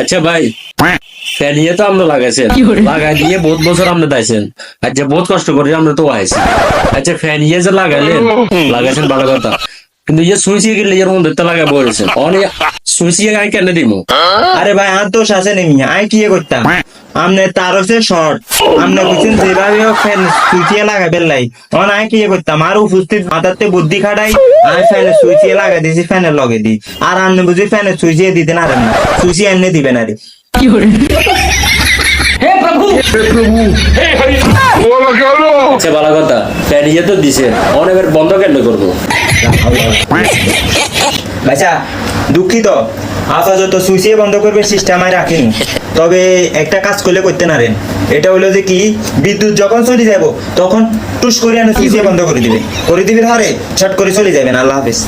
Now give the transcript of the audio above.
আচ্ছা ভাই, ফ্যান ইয়ে তো আমরা লাগাইছেন, লাগাই দিয়ে বহুত বছর আমরা দাইছেন। আচ্ছা বহুত কষ্ট করে আমরা তো আইছি। আচ্ছা ফ্যান ইয়ে যে লাগাইলেন, লাগাইছেন ভালো কথা, কিন্তু ইয়ে সুইচ গেলে এর মধ্যে তো লাগা বলেছেন অনেক সুইচ আমি কেন দিব? আরে ভাই আর দোষ আছে নেই, আমি কি করতাম? আমনে তার হচ্ছে শর্ট, আমনে বুঝছেন যেভাবে ফ্যান সুইচিয়ে লাগাবেন লাই, তখন আমি কি করতাম? আর উপস্থিত মাথাতে বুদ্ধি খাটাই আমি ফ্যানের সুইচিয়ে লাগাই দিয়েছি, ফ্যানের লগে দিই। আর আমনে বুঝি ফ্যানের সুইচিয়ে দিতে না না, সুইচিয়ে এমনি দিবেন আরে। আচ্ছা ভালো কথা, ফ্যান ইয়ে তো দিছেন, অনেকের বন্ধ কেন করবো? আচ্ছা দুঃখিত, আপাতত সুইচিয়ে বন্ধ করবে সিস্টেম আমি রাখিনি। তবে একটা কাজ করলে করতে নারেন, এটা হলো যে কি, বিদ্যুৎ যখন চলে যাব তখন টুস করে সুইচিয়ে বন্ধ করে দিবে, ধরে ছট করে চলে যাবেন। আল্লাহ হাফেজ।